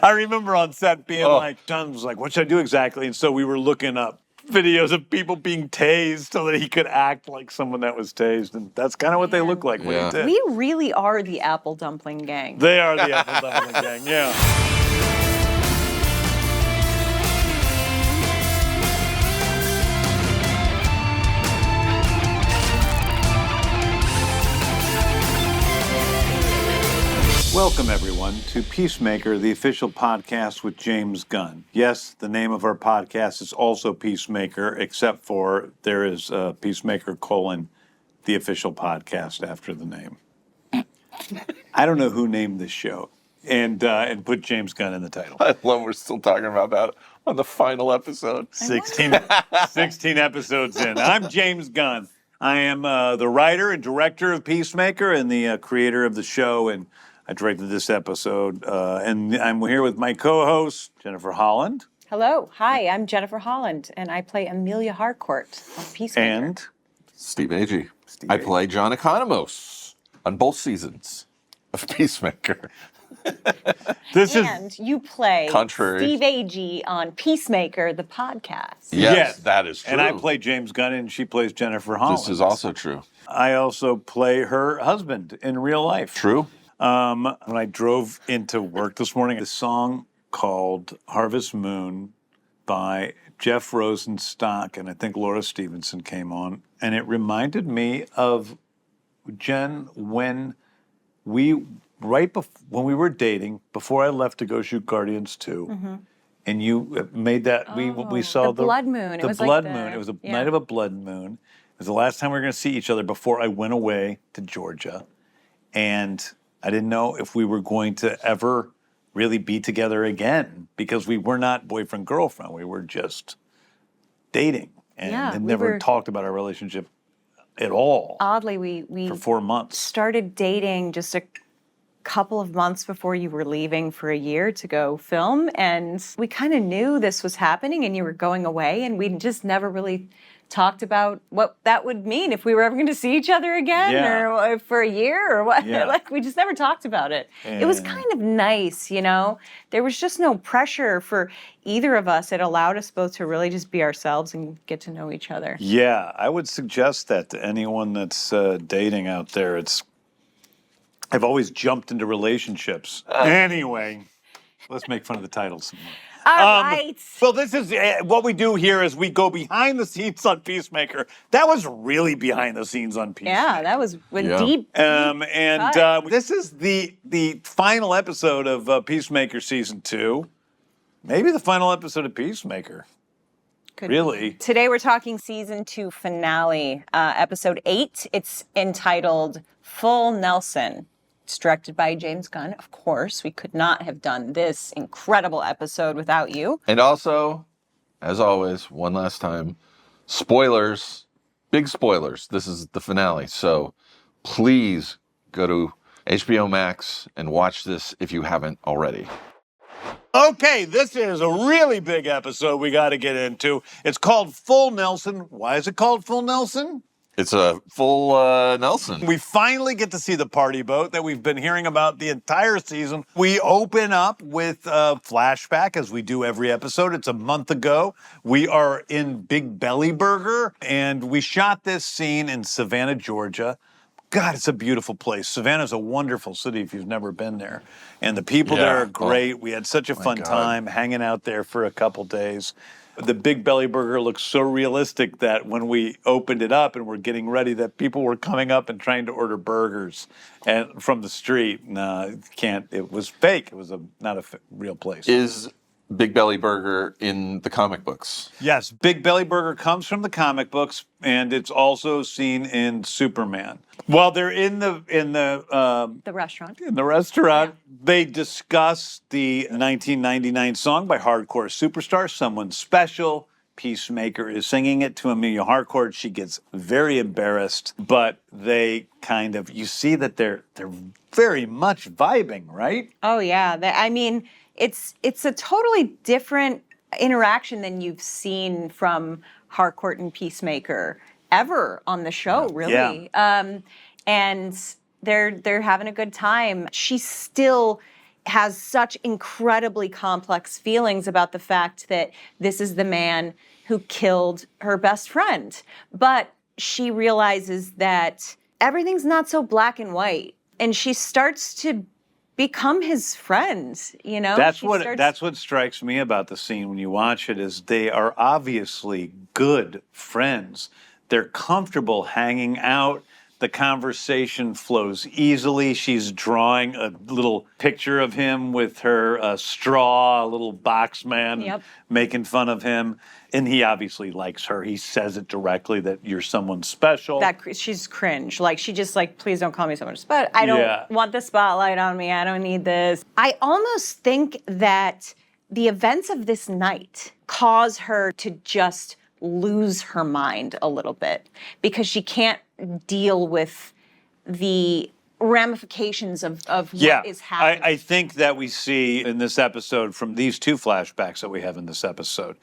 I remember on set being like, John was like, what should I do exactly? And so we were looking up videos of people being tased so that he could act like someone that was tased. And that's kind of what they look like when he did. We really are the Apple Dumpling Gang. They are the Apple Dumpling Gang, yeah. Welcome, everyone, to Peacemaker, the official podcast with James Gunn. Yes, the name of our podcast is also Peacemaker, except for there is Peacemaker : the official podcast after the name. I don't know who named this show and put James Gunn in the title. I love we're still talking about that on the final episode. 16 episodes in. I'm James Gunn. I am the writer and director of Peacemaker and the creator of the show, and I directed this episode, and I'm here with my co-host, Jennifer Holland. Hello. Hi, I'm Jennifer Holland, and I play Emilia Harcourt on Peacemaker. And Steve Agee. I play John Economos on both seasons of Peacemaker. You play contrary. Steve Agee on Peacemaker, the podcast. Yes, that is true. And I play James Gunn, and she plays Jennifer Holland. This is also true. I also play her husband in real life. True. When I drove into work this morning, a song called Harvest Moon by Jeff Rosenstock, and I think Laura Stevenson came on, and it reminded me of Jen when we were dating, before I left to go shoot Guardians 2, and you made that, we saw the blood moon. The blood moon. It was a night of a blood moon. It was the last time we were going to see each other before I went away to Georgia, and I didn't know if we were going to ever really be together again because we were not boyfriend-girlfriend. We were just dating and never talked about our relationship at all. Oddly, we for 4 months. Started dating just a couple of months before you were leaving for a year to go film, and we kind of knew this was happening and you were going away, and we just never really talked about what that would mean if we were ever going to see each other again or for a year or what. Like, we just never talked about it. It was kind of nice, you know? There was just no pressure for either of us. It allowed us both to really just be ourselves and get to know each other. Yeah, I would suggest that to anyone that's dating out there. I've always jumped into relationships. Anyway, let's make fun of the title some more. All right. Well, this is what we do here is we go behind the scenes on Peacemaker. That was really behind the scenes on Peacemaker. Yeah, that was deep. This is the final episode of Peacemaker Season 2. Maybe the final episode of Peacemaker. Really? Today we're talking Season 2 finale, Episode 8. It's entitled Full Nelson. It's directed by James Gunn, of course. We could not have done this incredible episode without you. And also, as always, one last time, spoilers, big spoilers. This is the finale. So please go to HBO Max and watch this if you haven't already. Okay, this is a really big episode we got to get into. It's called Full Nelson. Why is it called Full Nelson? It's a full Nelson. We finally get to see the party boat that we've been hearing about the entire season. We open up with a flashback, as we do every episode. It's a month ago. We are in Big Belly Burger, and we shot this scene in Savannah, Georgia. God, it's a beautiful place. Savannah's a wonderful city if you've never been there. And the people there are great. We had such a fun time hanging out there for a couple days. The Big Belly Burger looks so realistic that when we opened it up and we're getting ready, that people were coming up and trying to order burgers and from the street. No, can't. It was fake. It was not a real place. Is Big Belly Burger in the comic books? Yes, Big Belly Burger comes from the comic books, and it's also seen in Superman. While they're in the restaurant. In the restaurant, they discuss the 1999 song by hardcore superstar, Someone Special. Peacemaker is singing it to Emilia Harcourt. She gets very embarrassed, but they kind of, you see that they're very much vibing, right? Oh yeah, it's a totally different interaction than you've seen from Harcourt and Peacemaker ever on the show, really. Yeah. And they're having a good time. She's still has such incredibly complex feelings about the fact that this is the man who killed her best friend. But she realizes that everything's not so black and white. And she starts to become his friend, you know? That's what strikes me about the scene when you watch it is they are obviously good friends. They're comfortable hanging out. The conversation flows easily. She's drawing a little picture of him with her straw, a little box man, Yep. making fun of him. And he obviously likes her. He says it directly that you're someone special. She's cringe. Like, she just like, please don't call me someone special. I don't want the spotlight on me. I don't need this. I almost think that the events of this night cause her to just lose her mind a little bit because she can't deal with the ramifications of what is happening. I think that we see in this episode from these two flashbacks that we have in this episode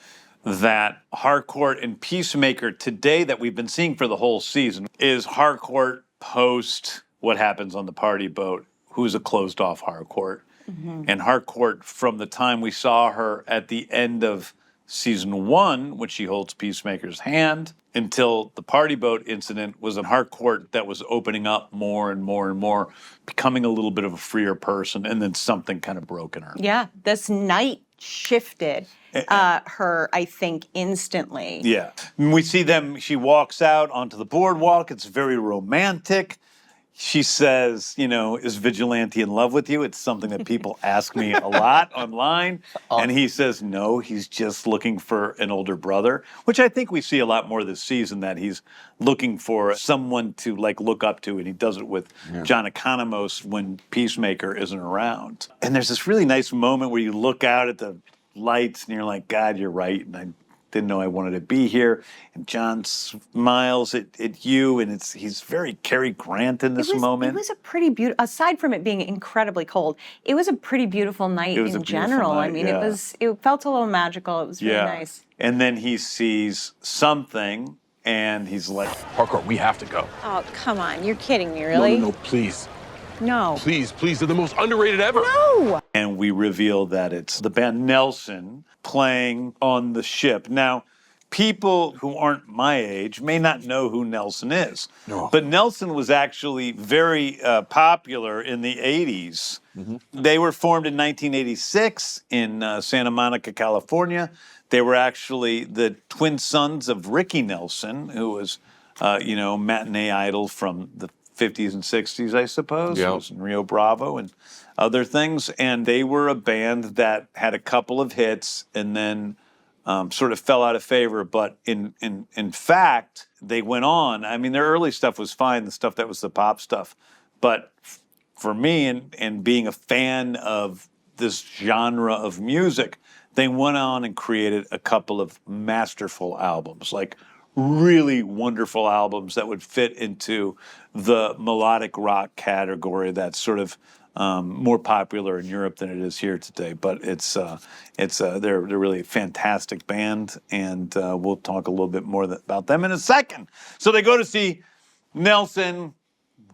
that Harcourt and Peacemaker today that we've been seeing for the whole season is Harcourt post what happens on the party boat, who's a closed off Harcourt. Mm-hmm. And Harcourt, from the time we saw her at the end of season 1, when she holds Peacemaker's hand, until the party boat incident, was a Harcourt that was opening up more and more and more, becoming a little bit of a freer person, and then something kind of broke in her. Yeah, this night shifted her, I think, instantly. Yeah. We see them, she walks out onto the boardwalk. It's very romantic. She says, you know, is Vigilante in love with you? It's something that people ask me a lot online. And he says, no, he's just looking for an older brother, which I think we see a lot more this season, that he's looking for someone to like look up to. And he does it with John Economos when Peacemaker isn't around. And there's this really nice moment where you look out at the lights and you're like, God, you're right. And I didn't know I wanted to be here. And John smiles at you, and he's very Cary Grant in this moment. It was a pretty beautiful, aside from it being incredibly cold, it was a pretty beautiful night in general. Night, I mean, it felt a little magical. It was really nice. And then he sees something, and he's like, Harcourt, we have to go. Oh, come on. You're kidding me, really? No, please. No. Please, they're the most underrated ever. No! And we reveal that it's the band Nelson playing on the ship. Now, people who aren't my age may not know who Nelson is. No. But Nelson was actually very popular in the 80s. Mm-hmm. They were formed in 1986 in Santa Monica, California. They were actually the twin sons of Ricky Nelson, who was, matinee idol from the 50s and 60s, I suppose. Yeah. It was in Rio Bravo and other things. And they were a band that had a couple of hits and then sort of fell out of favor. But in fact, they went on. I mean, their early stuff was fine, the stuff that was the pop stuff. But for me, and being a fan of this genre of music, they went on and created a couple of masterful albums, like really wonderful albums that would fit into the melodic rock category that's sort of more popular in Europe than it is here today. But they're really a fantastic band, and we'll talk a little bit more about them in a second. So they go to see Nelson,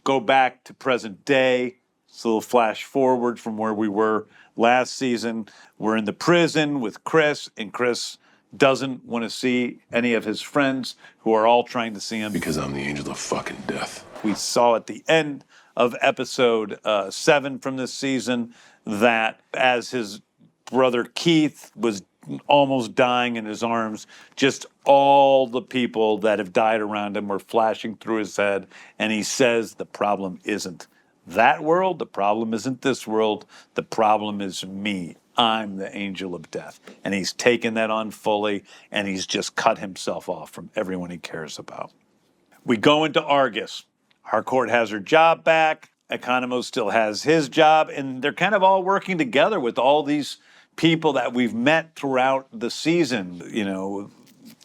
go back to present day. It's a little flash forward from where we were last season. We're in the prison with Chris, and Chris doesn't want to see any of his friends who are all trying to see him. Because I'm the angel of fucking death. We saw at the end of episode 7 from this season that as his brother Keith was almost dying in his arms, just all the people that have died around him were flashing through his head. And he says, the problem isn't that world, the problem isn't this world, the problem is me. I'm the angel of death. And he's taken that on fully, and he's just cut himself off from everyone he cares about. We go into Argus. Harcourt has her job back. Economos still has his job, and they're kind of all working together with all these people that we've met throughout the season. You know,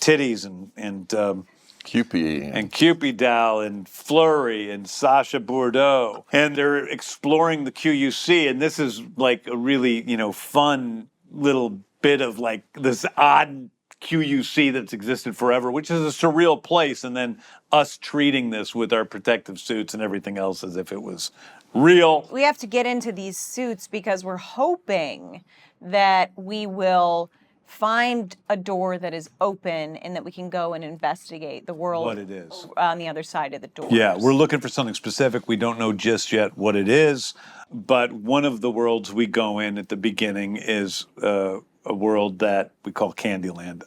Titties and QP. And Cupid Doll and Flurry and Sasha Bordeaux. And they're exploring the QUC. And this is like a really, fun little bit of like this odd QUC that's existed forever, which is a surreal place, and then us treating this with our protective suits and everything else as if it was real. We have to get into these suits because we're hoping that we will find a door that is open and that we can go and investigate the world What it is. on the other side of the door. Yeah, we're looking for something specific. We don't know just yet what it is, but one of the worlds we go in at the beginning is a world that we call Candyland.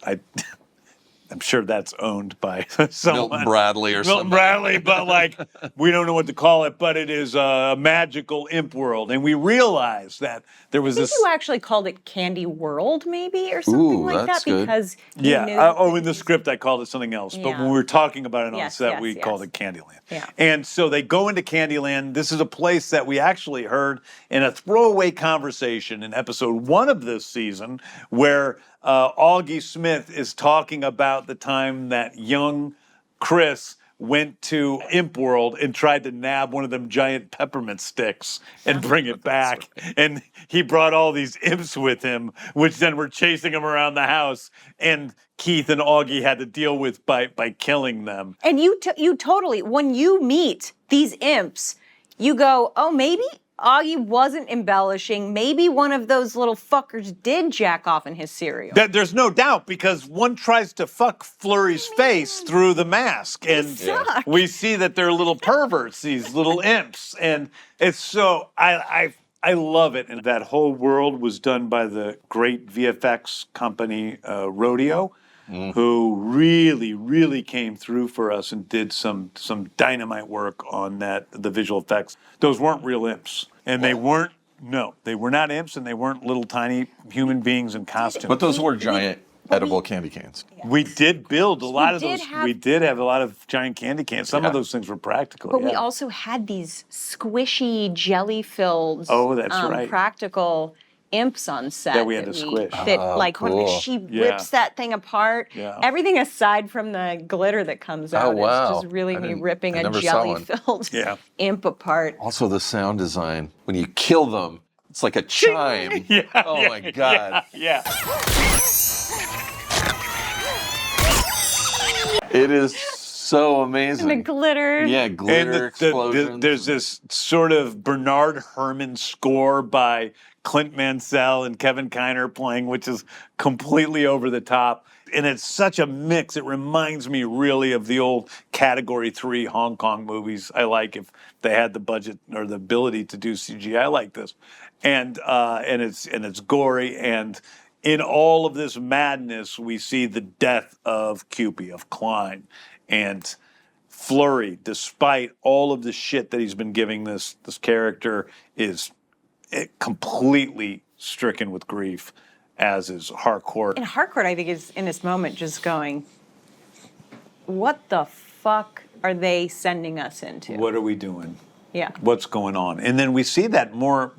I'm sure that's owned by someone. Milton Bradley or Milton something. Bradley, but like, we don't know what to call it, but it is a magical imp world. And we realized that there was I think this. you actually called it Candy World, maybe, or something Ooh, like that's that, good. because you knew In the script I called it something else, but Yeah. when we were talking about it on Yes, set, yes, we yes. called it Candyland. Yeah. And so they go into Candyland. This is a place that we actually heard in a throwaway conversation in episode 1 of this season, where Augie Smith is talking about the time that young Chris went to Imp World and tried to nab one of them giant peppermint sticks and bring it back. And he brought all these imps with him, which then were chasing him around the house. And Keith and Augie had to deal with by killing them. And you totally, when you meet these imps, you go, oh, maybe Augie wasn't embellishing. Maybe one of those little fuckers did jack off in his cereal. There's no doubt, because one tries to fuck Flurry's face through the mask. And suck. we see that they're little perverts, these little imps. And it's so, I love it. And that whole world was done by the great VFX company, Rodeo, who really, really came through for us and did some dynamite work on the visual effects. Those weren't real imps. And they weren't, no, they were not imps, and they weren't little tiny human beings in costumes. But those were giant edible candy cans. We did build a lot of those. have- We did have a lot of giant candy cans. Some of those things were practical. But we yeah. also had these squishy, jelly-filled, Oh, that's right. practical imps on set That we had to squish. That, like, when cool. she Yeah. rips that thing apart, Yeah. everything aside from the glitter that comes out wow. is just really me ripping I a never saw one. jelly-filled Yeah. imp apart. Also, the sound design, when you kill them, it's like a chime. Yeah, Oh yeah, my God. Yeah. It is so amazing. The glitter. Yeah, And glitter explosions. there's this sort of Bernard Herrmann score by Clint Mansell and Kevin Kiner playing, which is completely over the top. And it's such a mix. It reminds me really of the old Category 3 Hong Kong movies. I like if they had the budget or the ability to do CGI like this. And it's gory, and in all of this madness, we see the death of Cupid, of Klein. And Flurry, despite all of the shit that he's been giving this character, is completely stricken with grief, as is Harcourt. And Harcourt, I think, is in this moment just going, what the fuck are they sending us into? What are we doing? Yeah. What's going on? And then we see that more,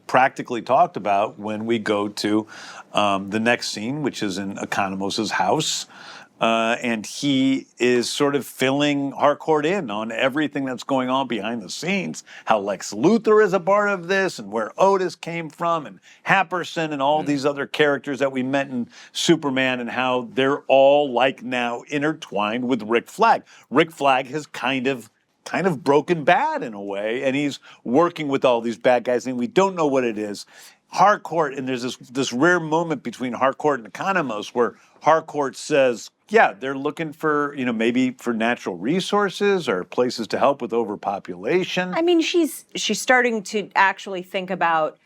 practically talked about when we go to the next scene, which is in Economos' house. And he is sort of filling Harcourt in on everything that's going on behind the scenes, how Lex Luthor is a part of this, and where Otis came from, and Happerson, and all these other characters that we met in Superman, and how they're all like now intertwined with Rick Flag. Rick Flag has kind of broken bad in a way, and he's working with all these bad guys, and we don't know what it is. Harcourt, and there's this rare moment between Harcourt and Economos where Harcourt says, yeah, they're looking for, maybe for natural resources or places to help with overpopulation. I mean, she's starting to actually think about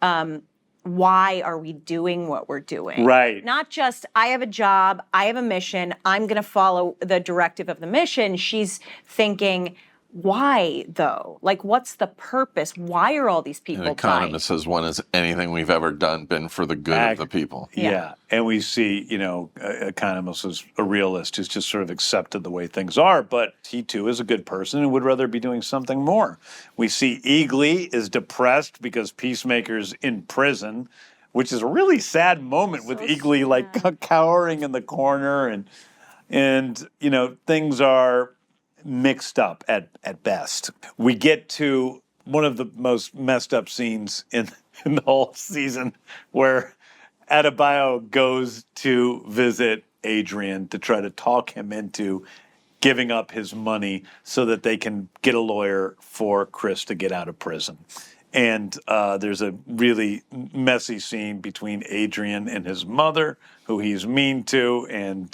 why are we doing what we're doing? Right. Not just, I have a job, I have a mission, I'm going to follow the directive of the mission. She's thinking, why though? Like, what's the purpose? Why are all these people An economist says, when has anything we've ever done been for the good of the people? Yeah. And we see, Economos is a realist who's just sort of accepted the way things are, but he too is a good person and would rather be doing something more. We see Eagly is depressed because Peacemaker's in prison, which is a really sad moment with Eagly like cowering in the corner, and things are mixed up at best. We get to one of the most messed up scenes in the whole season, where Adebayo goes to visit Adrian to try to talk him into giving up his money so that they can get a lawyer for Chris to get out of prison. And there's a really messy scene between Adrian and his mother, who he's mean to, and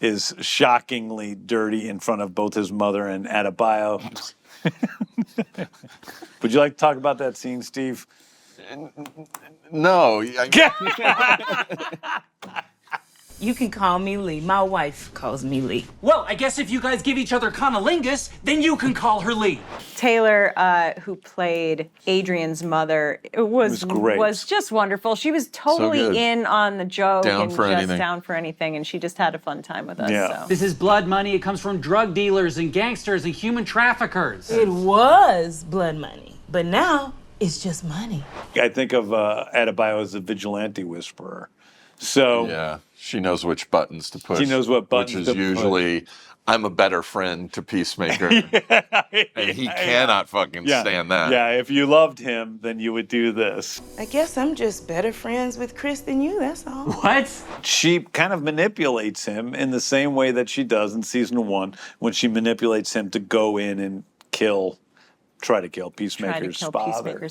is shockingly dirty in front of both his mother and Adebayo. Would you like to talk about that scene, Steve? No. You can call me Lee. My wife calls me Lee. Well, I guess if you guys give each other conolingus, then you can call her Lee. Taylor, who played Adrian's mother, was great. was just wonderful. She was totally good. in on the joke Down and for just anything. down for anything, and she just had a fun time with us. Yeah. So. This is blood money. It comes from drug dealers and gangsters and human traffickers. It was blood money, but now it's just money. I think of Adebayo as a vigilante whisperer. So Yeah, she knows which buttons to push. She knows what buttons Which to is push. usually, I'm a better friend to Peacemaker. And he cannot fucking stand that. Yeah, if you loved him, then you would do this. I guess I'm just better friends with Chris than you, that's all. What? She kind of manipulates him in the same way that she does in season 1 when she manipulates him to go in and try to kill Peacemaker's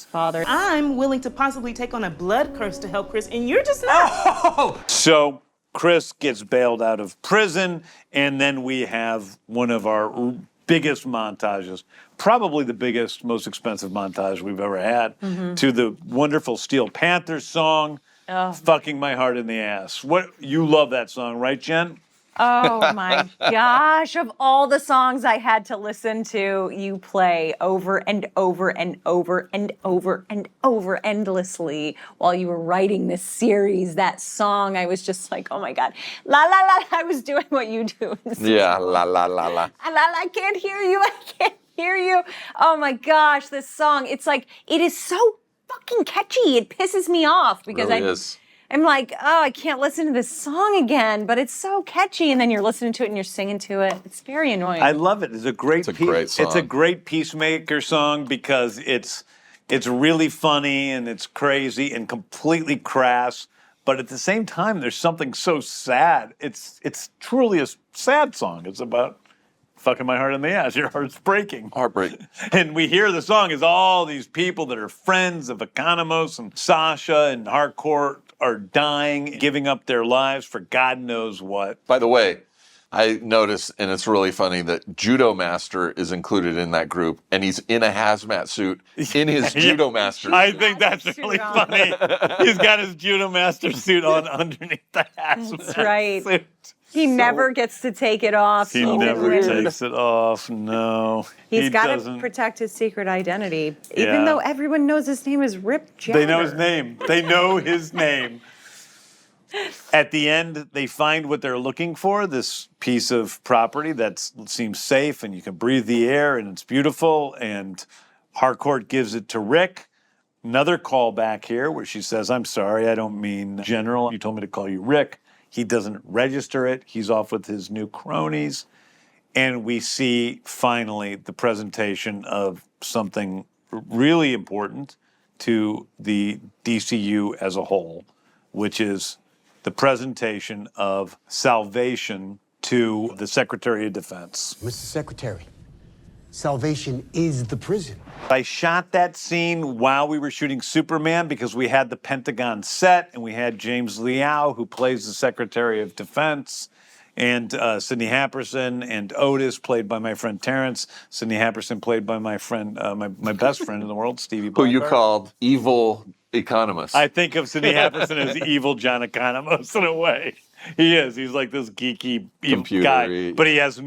father. I'm willing to possibly take on a blood curse to help Chris, and you're just not. So Chris gets bailed out of prison, and then we have one of our biggest montages, probably the biggest, most expensive montage we've ever had, to the wonderful Steel Panther song, Fucking My Heart in the Ass. You love that song, right, Jen? Oh my gosh, of all the songs I had to listen to, you play over and over and over and over and over endlessly while you were writing this series. That song, I was just like, oh my God. La la la, I was doing what you do. Yeah, la la la la. I can't hear you, I can't hear you. Oh my gosh, this song, it's like, it is so fucking catchy. It pisses me off because Really is. I'm like, oh, I can't listen to this song again, but it's so catchy. And then you're listening to it and you're singing to it. It's very annoying. I love it. It's a great great song. It's a great Peacemaker song because it's really funny and it's crazy and completely crass. But at the same time, there's something so sad. It's truly a sad song. It's about fucking my heart in the ass. Your heart's breaking. Heartbreak. And we hear the song as all these people that are friends of Economos and Sasha and Harcourt are dying, giving up their lives for God knows what. By the way, I noticed, and it's really funny, that Judo Master is included in that group, and he's in a hazmat suit in his Judo Master I suit. think that's really funny. He's got his Judo Master suit on underneath the hazmat That's right. suit. He never gets to take it off. He even never when- takes it off. No, He's he got to doesn't. protect his secret identity, Yeah. even though everyone knows his name is Rip Jagger. They know his name. They know his name. At the end, they find what they're looking for, this piece of property that seems safe and you can breathe the air and it's beautiful. And Harcourt gives it to Rick. Another callback here where she says, I'm sorry, I don't mean General. You told me to call you Rick. He doesn't register it. He's off with his new cronies. And we see finally the presentation of something really important to the DCU as a whole, which is the presentation of salvation to the Secretary of Defense. Mr. Secretary, salvation is the prison. I shot that scene while we were shooting Superman because we had the Pentagon set and we had James Liao, who plays the Secretary of Defense, and Sidney Happerson and Otis, played by my friend Terrence. Sidney Happerson, played by my friend, my best friend in the world, Stevie Who you Blackheart. called evil economist. I think of Sidney Happerson as evil John Economos in a way. He is. He's like this geeky guy, Computery. but he has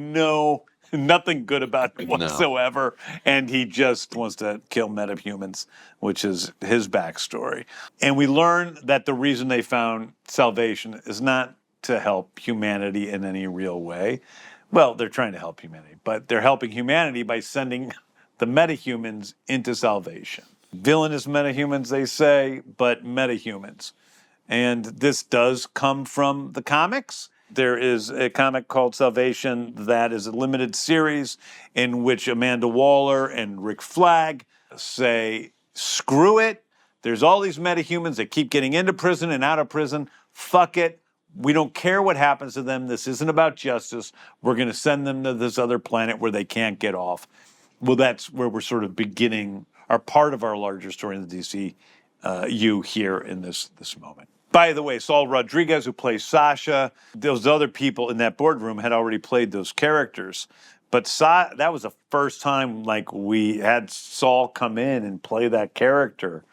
nothing good about him whatsoever, and he just wants to kill metahumans, which is his backstory. And we learn that the reason they found salvation is not to help humanity in any real way. Well, they're trying to help humanity, but they're helping humanity by sending the metahumans into salvation. Villainous metahumans, they say, but metahumans. And this does come from the comics. There is a comic called Salvation that is a limited series in which Amanda Waller and Rick Flag say, screw it. There's all these metahumans that keep getting into prison and out of prison. Fuck it. we don't care what happens to them. This isn't about justice. We're going to send them to this other planet where they can't get off. Well, that's where we're sort of beginning our part of our larger story in the DCU here in this moment. By the way, Saul Rodriguez, who plays Sasha, those other people in that boardroom had already played those characters. But that was the first time like we had Saul come in and play that character.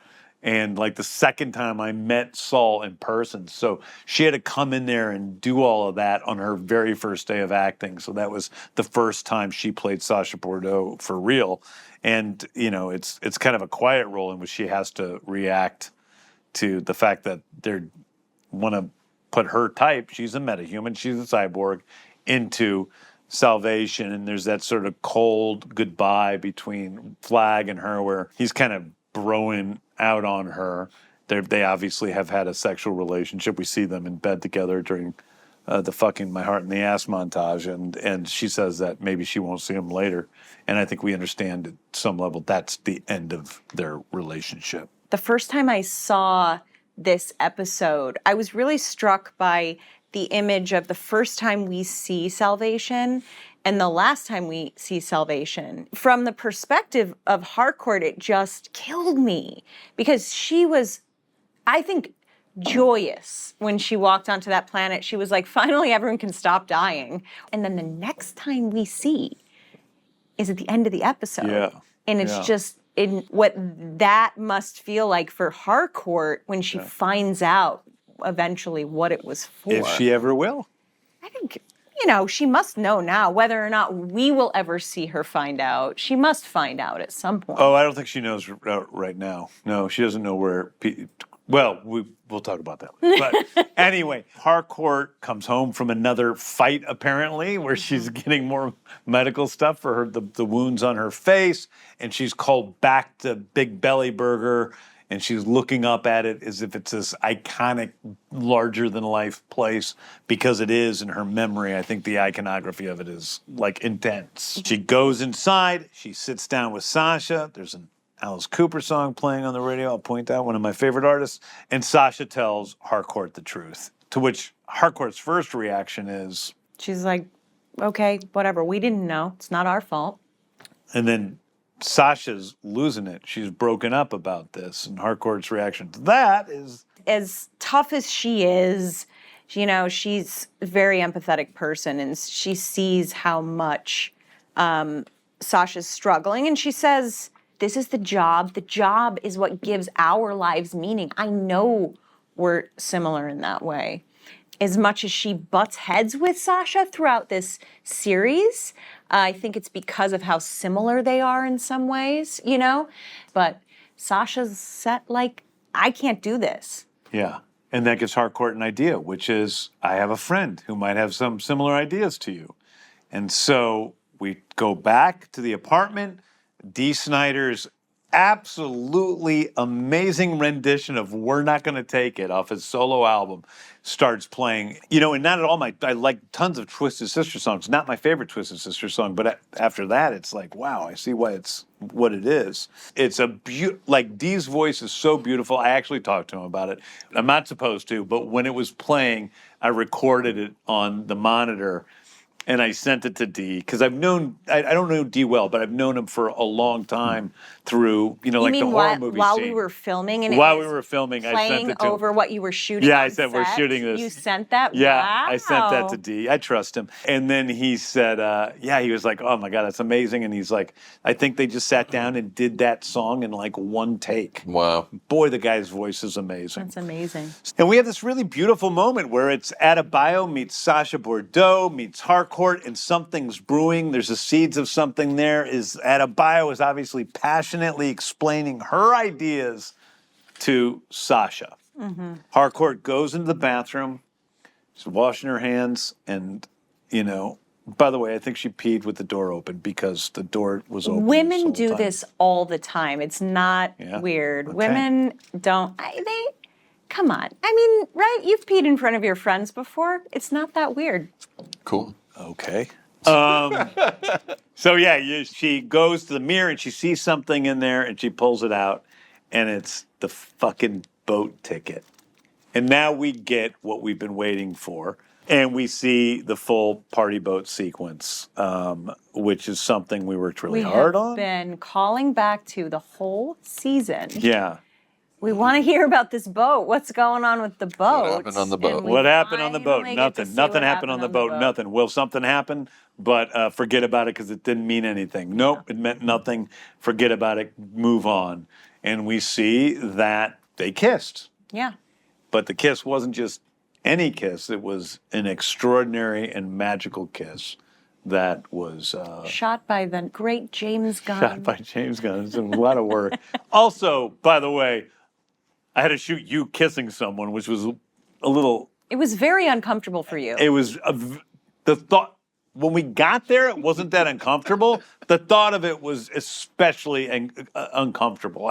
And like the second time I met Saul in person. So she had to come in there and do all of that on her very first day of acting. So that was the first time she played Sasha Bordeaux for real. And, you know, it's kind of a quiet role in which she has to react to the fact that they want to put her type, she's a metahuman, she's a cyborg, into salvation. And there's that sort of cold goodbye between Flag and her where he's kind of broing out on her. They obviously have had a sexual relationship. We see them in bed together during the fucking my heart in the ass montage. And she says that maybe she won't see him later. And I think we understand at some level that's the end of their relationship. The first time I saw this episode, I was really struck by the image of the first time we see Salvation and the last time we see Salvation. From the perspective of Harcourt, it just killed me because she was, I think, joyous when she walked onto that planet. She was like, finally everyone can stop dying. And then the next time we see is at the end of the episode. Yeah. And it's just in what that must feel like for Harcourt when she finds out eventually what it was for. If she ever will. I think, you know, she must know now. Whether or not we will ever see her find out, she must find out at some point. Oh, I don't think she knows right now. No, she doesn't know where. Well, we'll talk about that later. But anyway, Harcourt comes home from another fight, apparently, where she's getting more medical stuff for her the wounds on her face, and she's called back to Big Belly Burger, and she's looking up at it as if it's this iconic, larger-than-life place, because it is in her memory. I think the iconography of it is, like, intense. She goes inside. She sits down with Sasha. There's an Alice Cooper song playing on the radio, I'll point out, one of my favorite artists. And Sasha tells Harcourt the truth, to which Harcourt's first reaction is... She's like, okay, whatever. We didn't know. It's not our fault. And then Sasha's losing it. She's broken up about this. And Harcourt's reaction to that is... As tough as she is, you know, she's a very empathetic person, and she sees how much Sasha's struggling. And she says... This is the job. The job is what gives our lives meaning. I know we're similar in that way. As much as she butts heads with Sasha throughout this series, I think it's because of how similar they are in some ways, you know? But Sasha's set like, I can't do this. Yeah. And that gives Harcourt an idea, which is, I have a friend who might have some similar ideas to you. And so we go back to the apartment. Dee Snider's absolutely amazing rendition of We're Not Gonna Take It off his solo album starts playing. You know, and not at all I like tons of Twisted Sister songs. Not my favorite Twisted Sister song, but after that, it's like, wow, I see why it's what it is. It's like Dee's voice is so beautiful. I actually talked to him about it. I'm not supposed to, but when it was playing, I recorded it on the monitor. And I sent it to Dee because I've known, I don't know Dee well, but I've known him for a long time through, you know, like the horror movie while scene. we were filming and while we were filming, I sent playing it to him. over what you were shooting. Yeah, on I said we're set? shooting this. You sent that? Yeah, Wow. I sent that to Dee. I trust him. And then he said, yeah, he was like, oh my God, that's amazing. And he's like, I think they just sat down and did that song in like one take. Wow. Boy, the guy's voice is amazing. That's amazing. And we have this really beautiful moment where it's Adebayo meets Sasha Bordeaux, meets Harcourt, and something's brewing. There's the seeds of something there. Adebayo is obviously passionately explaining her ideas to Sasha. Mm-hmm. Harcourt goes into the bathroom. She's washing her hands, and, you know, by the way, I think she peed with the door open because the door was open. Women do this all the time. It's not weird. Okay. Women don't. Come on. I mean, right? You've peed in front of your friends before. It's not that weird. Cool. Okay. So yeah, she goes to the mirror and she sees something in there and she pulls it out, and it's the fucking boat ticket. And now we get what we've been waiting for. And we see the full party boat sequence, which is something we worked really hard on. We have been calling back to the whole season. Yeah. We want to hear about this boat. What's going on with the boat? What happened on the boat? What happened on the boat? finally get to Nothing. see Nothing what happened on the boat. Nothing. Will something happen? But forget about it because it didn't mean anything. Nope, it meant nothing. Forget about it. Move on. And we see that they kissed. Yeah. But the kiss wasn't just any kiss. It was an extraordinary and magical kiss that was Shot by the great James Gunn. shot by James Gunn. It's a lot of work. Also, by the way, I had to shoot you kissing someone, which was a little. It was very uncomfortable for you. It was the thought when we got there. It wasn't that uncomfortable. The thought of it was especially uncomfortable.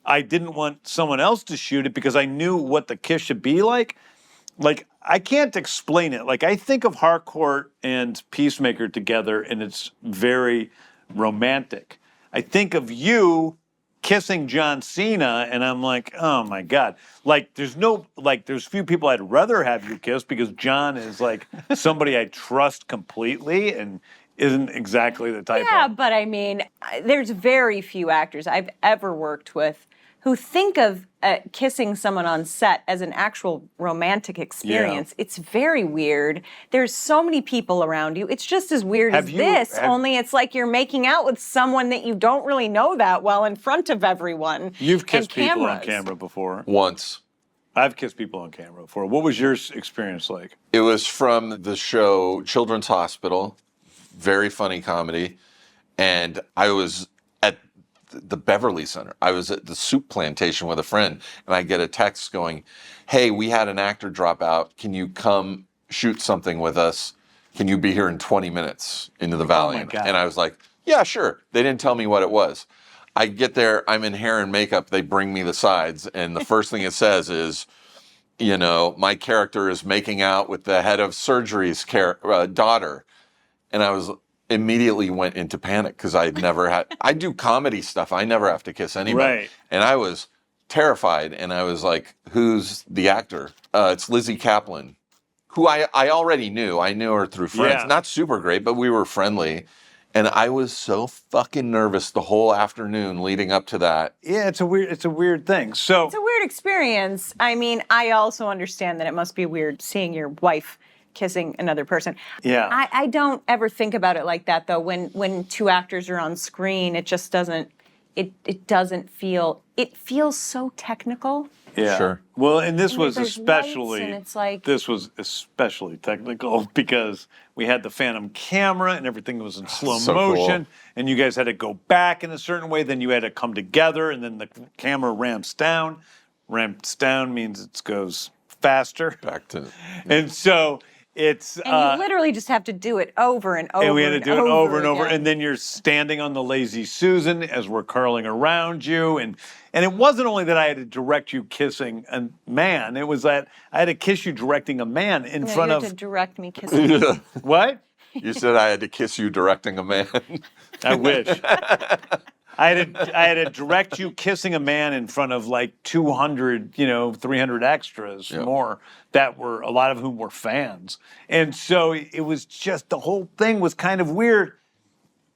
I didn't want someone else to shoot it because I knew what the kiss should be like. Like, I can't explain it. Like, I think of Harcourt and Peacemaker together, and it's very romantic. I think of you kissing John Cena, and I'm like, oh my God. Like, there's few people I'd rather have you kiss because John is like somebody I trust completely and isn't exactly the type Yeah, of. but I mean, there's very few actors I've ever worked with who think of kissing someone on set as an actual romantic experience. It's very weird. There's so many people around you. It's just as weird as this, only it's like you're making out with someone that you don't really know that well in front of everyone. You've kissed and people on cameras. camera before. Once. I've kissed people on camera before. What was your experience like? It was from the show Children's Hospital, very funny comedy, and I was at the Beverly Center. I was at the soup plantation with a friend, and I get a text going, hey, we had an actor drop out. Can you come shoot something with us? Can you be here in 20 minutes into the Valiant? God. And I was like, yeah, sure. They didn't tell me what it was. I get there, I'm in hair and makeup. They bring me the sides, and the first thing it says is, you know, my character is making out with the head of surgery's daughter. And I was immediately went into panic because I'd never had, I do comedy stuff. I never have to kiss anybody. Right. And I was terrified. And I was like, who's the actor? It's Lizzie Kaplan, who I already knew. I knew her through friends. Yeah. Not super great, but we were friendly. And I was so fucking nervous the whole afternoon leading up to that. Yeah, it's a weird thing. So It's a weird experience. I mean, I also understand that it must be weird seeing your wife kissing another person. Yeah. I don't ever think about it like that though. When two actors are on screen, it just doesn't it feels so technical. yeah. Sure. Well, and this And was there's lights, especially and it's like- this was especially technical because we had the Phantom camera and everything was in slow So cool. motion, and you guys had to go back in a certain way. Then you had to come together, and then the camera ramps down. Ramps down means it goes faster, Back to and so it's. And you literally just have to do it over and over. And we had to do it over and over. again. And then you're standing on the lazy Susan as we're curling around you. And it wasn't only that I had to direct you kissing a man, it was that I had to kiss you directing a man in Yeah, front you of had to direct me kissing. what? You said I had to kiss you directing a man. I wish. I had to direct you kissing a man in front of like 200, 300 extras more that were, a lot of whom were fans. And so it was just, the whole thing was kind of weird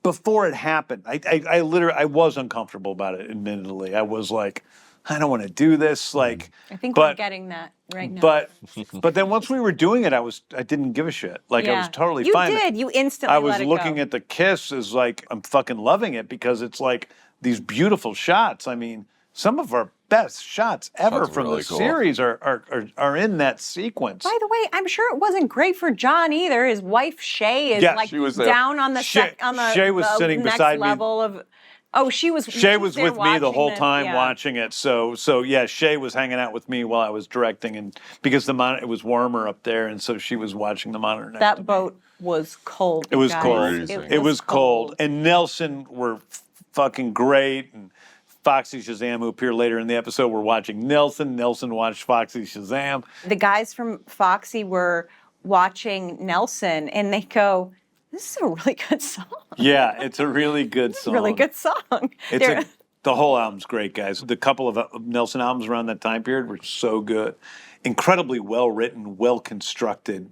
before it happened. I literally, I was uncomfortable about it, admittedly. I was like, I don't want to do this. Like, I think but, we're getting that right now. But then once we were doing it, I didn't give a shit. Like, I was totally fine. You did. You instantly I was let it looking go. at the kiss as like, I'm fucking loving it because it's like these beautiful shots. I mean, some of our best shots ever Shots from really the cool. series are in that sequence. By the way, I'm sure it wasn't great for John either. His wife Shay is Yeah, like she was there. down on the Shay was sitting next beside me. level of. Oh, she was. Shay was there with me the watching whole it, time yeah. watching it. So yeah, Shay was hanging out with me while I was directing, and because it was warmer up there, and so she was watching the monitor. Next to That me. boat was cold. It was guys. cold. It was cold. And Nelson were fucking great. And Foxy Shazam, who appear later in the episode, were watching Nelson. Nelson watched Foxy Shazam. The guys from Foxy were watching Nelson, and they go, "This is a really good song. Yeah, it's a really good song. Really good song." The whole album's great, guys. The couple of Nelson albums around that time period were so good. incredibly well written, well constructed,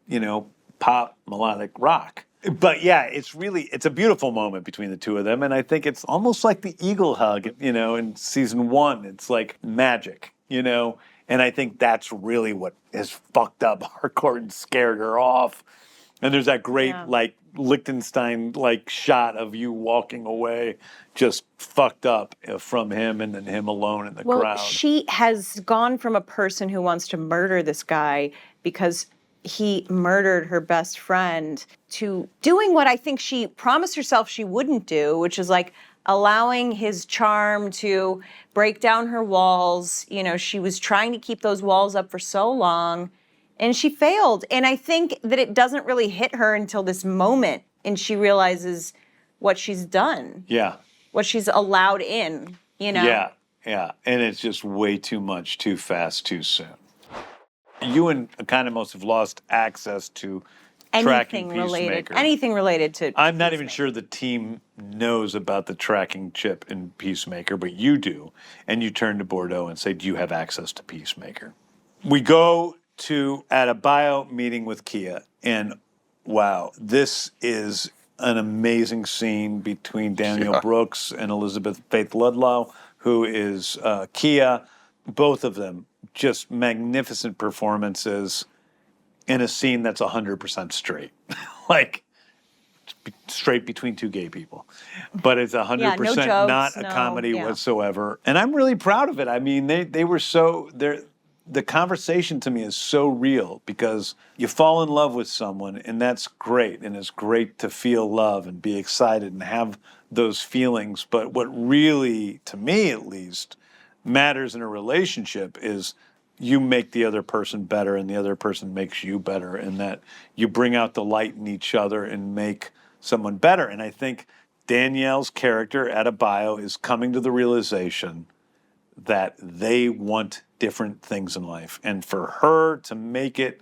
pop melodic rock. But yeah, it's a beautiful moment between the two of them. And I think it's almost like the eagle hug, in season 1. It's like magic, And I think that's really what has fucked up Harcourt and scared her off. And there's that great, Liechtenstein, shot of you walking away, just fucked up from him and then him alone in the crowd. She has gone from a person who wants to murder this guy because he murdered her best friend to doing what I think she promised herself she wouldn't do, which is allowing his charm to break down her walls. She was trying to keep those walls up for so long, and she failed. And I think that it doesn't really hit her until this moment, and she realizes what she's done. Yeah. What she's allowed in, Yeah. And it's just way too much, too fast, too soon. You and Economos have lost access to tracking Peacemaker. Anything related to I'm not even sure the team knows about the tracking chip in Peacemaker, but you do. And you turn to Bordeaux and say, do you have access to Peacemaker? We go to Adebayo meeting with Kia. And wow, this is an amazing scene between Daniel Brooks and Elizabeth Faith Ludlow, who is Kia. Both of them just magnificent performances in a scene that's 100% straight. Straight between two gay people. But it's 100% no jokes, not a comedy whatsoever. And I'm really proud of it. I mean, they were the conversation to me is so real because you fall in love with someone and that's great. And it's great to feel love and be excited and have those feelings. But what really, to me at least, matters in a relationship is you make the other person better and the other person makes you better, and that you bring out the light in each other and make someone better. And I think Danielle's character, Adebayo, is coming to the realization that they want different things in life. And for her to make it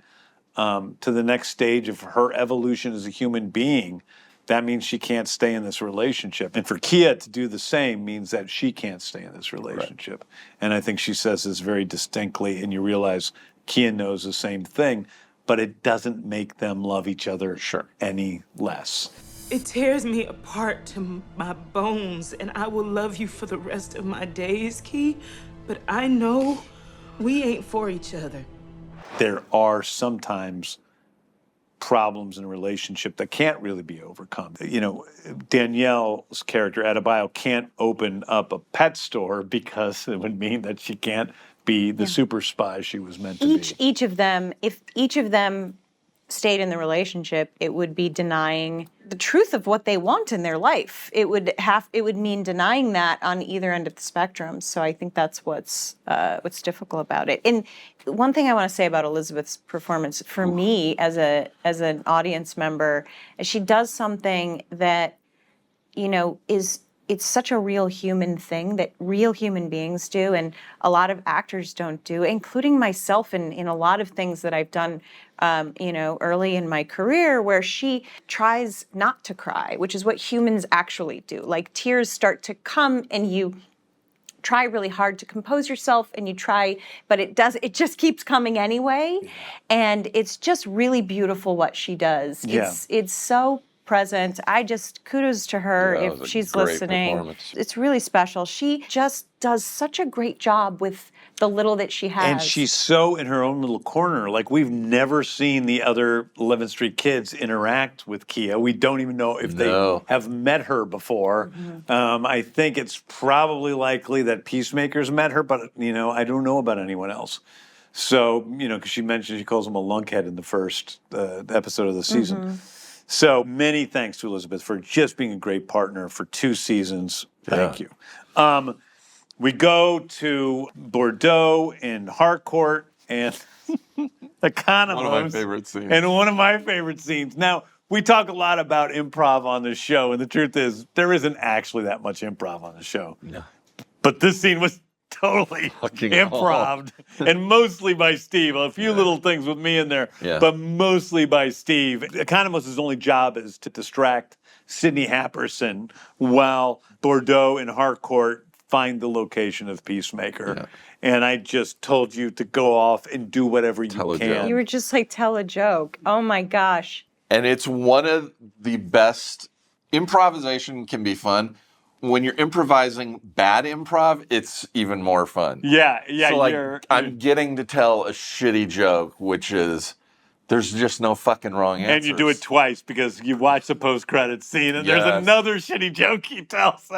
to the next stage of her evolution as a human being, that means she can't stay in this relationship. And for Kia to do the same means that she can't stay in this relationship. Right. And I think she says this very distinctly, and you realize Kia knows the same thing, but it doesn't make them love each other any less. It tears me apart to my bones, and I will love you for the rest of my days, Key, but I know we ain't for each other. There are sometimes problems in a relationship that can't really be overcome. Danielle's character, Adebayo, can't open up a pet store because it would mean that she can't be the super spy she was meant to be. Each of them, if each of them stayed in the relationship, it would be denying the truth of what they want in their life. It would mean denying that on either end of the spectrum. So I think that's what's difficult about it. And one thing I want to say about Elizabeth's performance, for me as an audience member, is she does something that, it's such a real human thing that real human beings do, and a lot of actors don't do, including myself in a lot of things that I've done, early in my career, where she tries not to cry, which is what humans actually do. Like, tears start to come and you try really hard to compose yourself and you try, but it just keeps coming anyway. And it's just really beautiful what she does. Yeah. It's so present. Kudos to her if she's listening. It's really special. She just does such a great job with the little that she has. And she's so in her own little corner. Like, we've never seen the other 11th Street kids interact with Kia. We don't even know if they have met her before. Mm-hmm. I think it's probably likely that Peacemaker's met her, but, I don't know about anyone else. So, because she calls him a lunkhead in the first episode of the season. Mm-hmm. So many thanks to Elizabeth for just being a great partner for 2 seasons. Thank you. We go to Bordeaux and Harcourt and Economos. One of my favorite scenes. And one of my favorite scenes. Now, we talk a lot about improv on this show, and the truth is there isn't actually that much improv on the show. No. But this scene was totally improv, and mostly by Steve. A few little things with me in there, but mostly by Steve. Economos' only job is to distract Sidney Happerson while Bordeaux and Harcourt find the location of Peacemaker. And I just told you to go off and do whatever you Tell a can. joke. You were just like, tell a joke. Oh my gosh. And it's one of the best. Improvisation can be fun. When you're improvising bad improv, it's even more fun. Yeah, So like, I'm getting to tell a shitty joke, which is there's just no fucking wrong answers. and you do it twice because you watch the post-credits scene and there's Yes. another shitty joke he tells.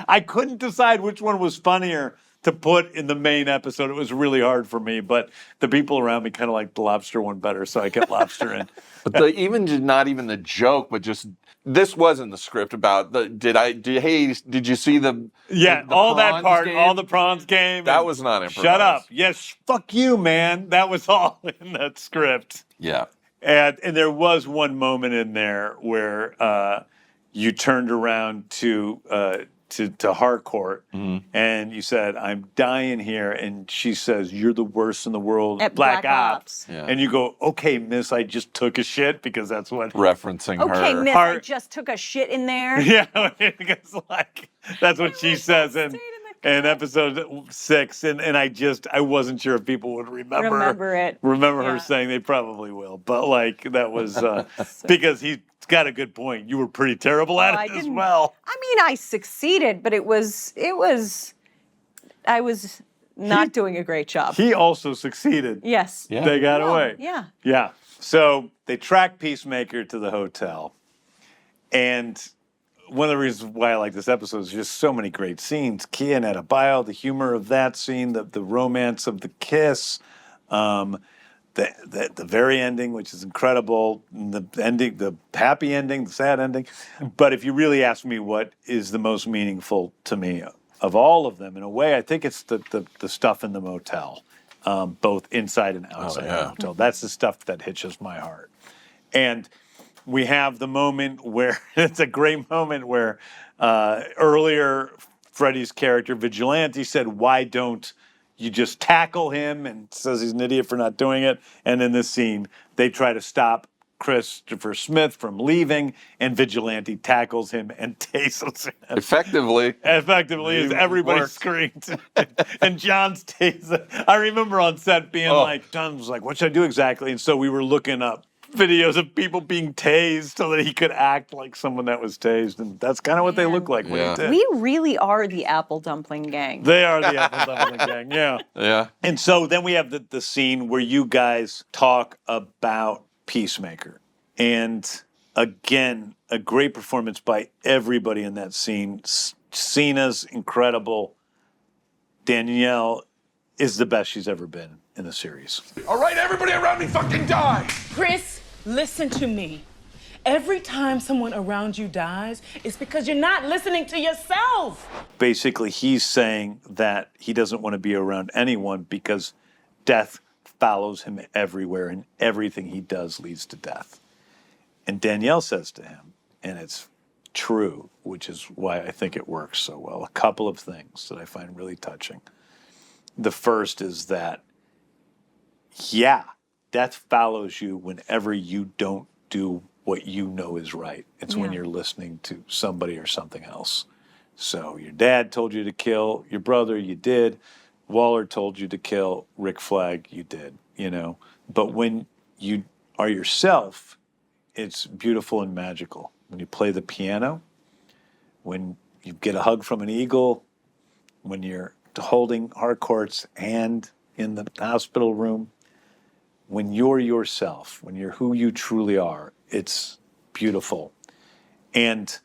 I couldn't decide which one was funnier to put in the main episode. It was really hard for me, but the people around me kind of liked the lobster one better, so I kept lobster in. But not even the joke, but just this wasn't the script about the. Did you see the? Yeah, the all that prawns part, game? all the prawns game. That and was not improvised. Shut up. Yes, fuck you, man. That was all in that script. Yeah. And there was one moment in there where you turned around to Harcourt and you said, "I'm dying here," and she says, "You're the worst in the world, At Black Black Ops." Ops. Yeah. And you go, "Okay, miss, I just took a shit," because that's what. Referencing Okay, her. miss, I Heart- just took a shit in there. Yeah, because like that's what she says in stayed in the episode 6, and I wasn't sure if people would remember it. Remember her Yeah. saying. They probably will, but like that was because he's got a good point. You were pretty terrible at I it as didn't- well. I mean, I succeeded, but I was not doing a great job. He also succeeded. Yes. Yeah. They got Well, away. Yeah. Yeah. So they track Peacemaker to the hotel. And one of the reasons why I like this episode is just so many great scenes. Kia and Adebayo, the humor of that scene, the romance of the kiss, the very ending, which is incredible, the ending, the happy ending, the sad ending. But if you really ask me what is the most meaningful to me of all of them, in a way, I think it's the stuff in the motel, both inside and outside the motel. That's the stuff that hitches my heart. And we have the moment where, it's a great moment where earlier Freddy's character, Vigilante, said, "Why don't you just tackle him?" and says he's an idiot for not doing it. And in this scene, they try to stop Christopher Smith from leaving, and Vigilante tackles him and tases him. Effectively. Effectively, as everybody worked. screamed. And John's taser. I remember on set being like, John was like, "What should I do exactly?" And so we were looking up videos of people being tased so that he could act like someone that was tased. And that's kind of what they look like when Yeah. he did. We really are the apple dumpling gang. They are the Apple Dumpling Gang, yeah. Yeah. And so then we have the scene where you guys talk about Peacemaker. And again, a great performance by everybody in that scene. Cena's incredible. Danielle is the best she's ever been in the series. All right, everybody around me fucking die! Chris, listen to me. Every time someone around you dies, it's because you're not listening to yourself. Basically, he's saying that he doesn't want to be around anyone because death follows him everywhere and everything he does leads to death. And Danielle says to him, and it's true, which is why I think it works so well, a couple of things that I find really touching. The first is that, yeah, death follows you whenever you don't do what you know is right. It's when Yeah. you're listening to somebody or something else. So your dad told you to kill your brother, you did. Waller told you to kill Rick Flag, you did, you know. But when you are yourself, it's beautiful and magical. When you play the piano, when you get a hug from an eagle, when you're holding Harcourt's hand in the hospital room, when you're yourself, when you're who you truly are, it's beautiful. And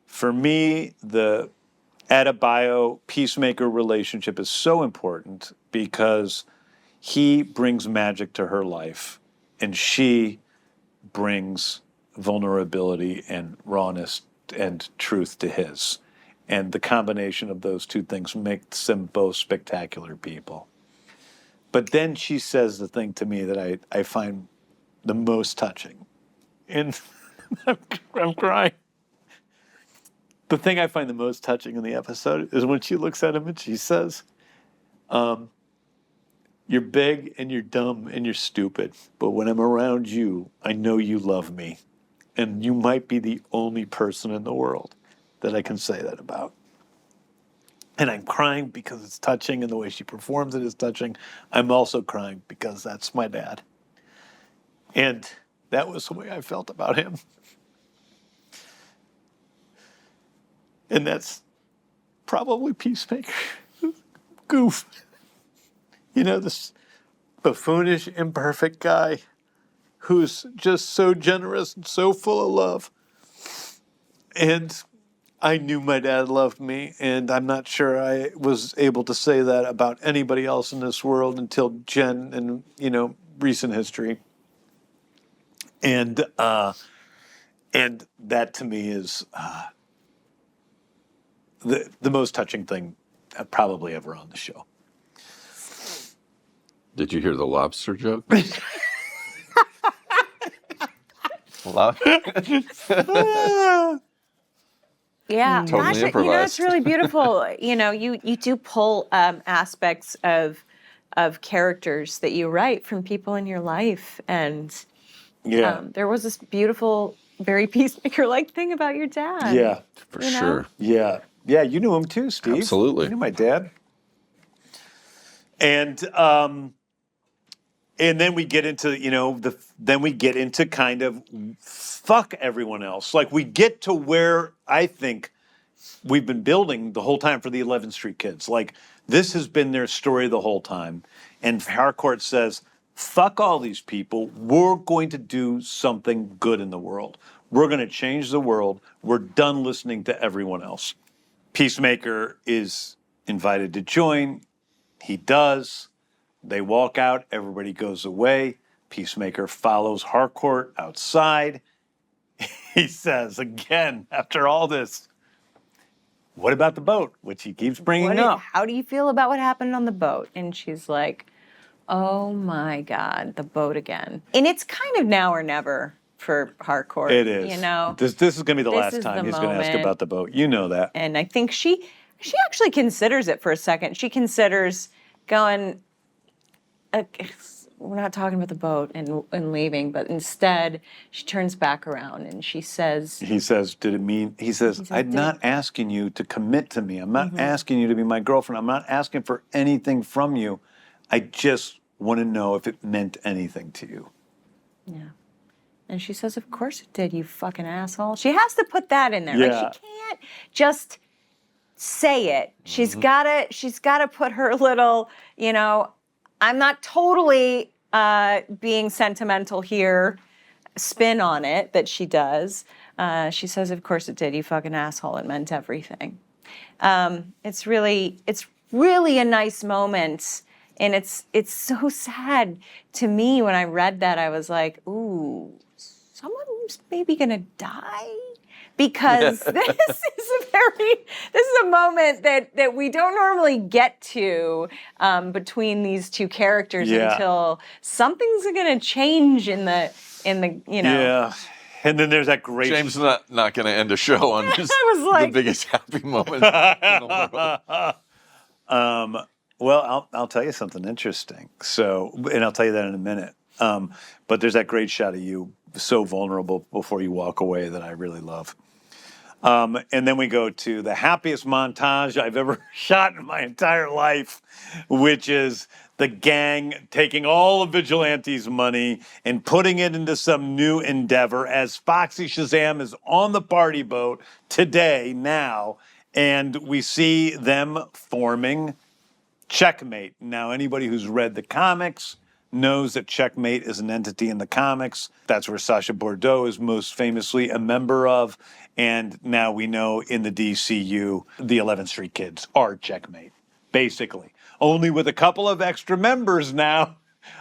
for me, the Adebayo Peacemaker relationship is so important because he brings magic to her life and she brings vulnerability and rawness and truth to his. And the combination of those two things makes them both spectacular people. But then she says the thing to me that I find the most touching. And I'm crying. The thing I find the most touching in the episode is when she looks at him and she says, "You're big and you're dumb and you're stupid, but when I'm around you, I know you love me. And you might be the only person in the world that I can say that about." And I'm crying because it's touching and the way she performs it is touching. I'm also crying because that's my dad. And that was the way I felt about him. And that's probably Peacemaker. Goof. You know, this buffoonish, imperfect guy who's just so generous and so full of love. And I knew my dad loved me, and I'm not sure I was able to say that about anybody else in this world until Jen and, you know, recent history. And that to me is the most touching thing probably ever on the show. Did you hear the lobster joke? Yeah, Totally Masha, you know, improvised. it's really beautiful. You know, you do pull aspects of characters that you write from people in your life, and there was this beautiful, very Peacemaker-like thing about your dad. Yeah, For You know? sure. yeah, yeah. You knew him too, Steve. Absolutely. You knew my dad. And then we get into, you know, then we get into kind of fuck everyone else. Like we get to where I think we've been building the whole time for the 11th Street Kids. Like this has been their story the whole time. And Harcourt says, fuck all these people. We're going to do something good in the world. We're going to change the world. We're done listening to everyone else. Peacemaker is invited to join. He does. They walk out. Everybody goes away. Peacemaker follows Harcourt outside. He says again, after all this, what about the boat? Which he keeps bringing up. How do you feel about what happened on the boat? And she's like, oh my God, the boat again. And it's kind of now or never for Harcourt. It is. You know, This is going to be the This last is time the he's going to ask moment. about the boat. You know that. and I think she actually considers it for a second. She considers going, we're not talking about the boat and leaving, but instead she turns back around and she says, He says, did it mean? He says, I'm not asking you to commit to me. I'm not asking you to be my girlfriend. I'm not asking for anything from you. I just want to know if it meant anything to you. yeah. And she says, of course it did, you fucking asshole. She has to put that in there. Yeah. Like she can't just say it. She's gotta put her little, you know, I'm not totally being sentimental here, spin on it that she does. She says, of course it did, you fucking asshole. It meant everything. It's really a nice moment. And it's so sad to me when I read that. I was like, ooh, someone's maybe gonna die. Because this is a moment that we don't normally get to between these two characters until something's going to change in the you know. Yeah. And then there's that great... James not going to end a show on just I was like- the biggest happy moment in the world. Well, I'll tell you something interesting. So, and I'll tell you that in a minute. But there's that great shot of you so vulnerable before you walk away that I really love. And then we go to the happiest montage I've ever shot in my entire life, which is the gang taking all of Vigilante's money and putting it into some new endeavor as Foxy Shazam is on the party boat today, now, and we see them forming Checkmate. Now, anybody who's read the comics knows that Checkmate is an entity in the comics. That's where Sacha Bordeaux is most famously a member of. And now we know in the DCU, the 11th Street Kids are Checkmate, basically. Only with a couple of extra members now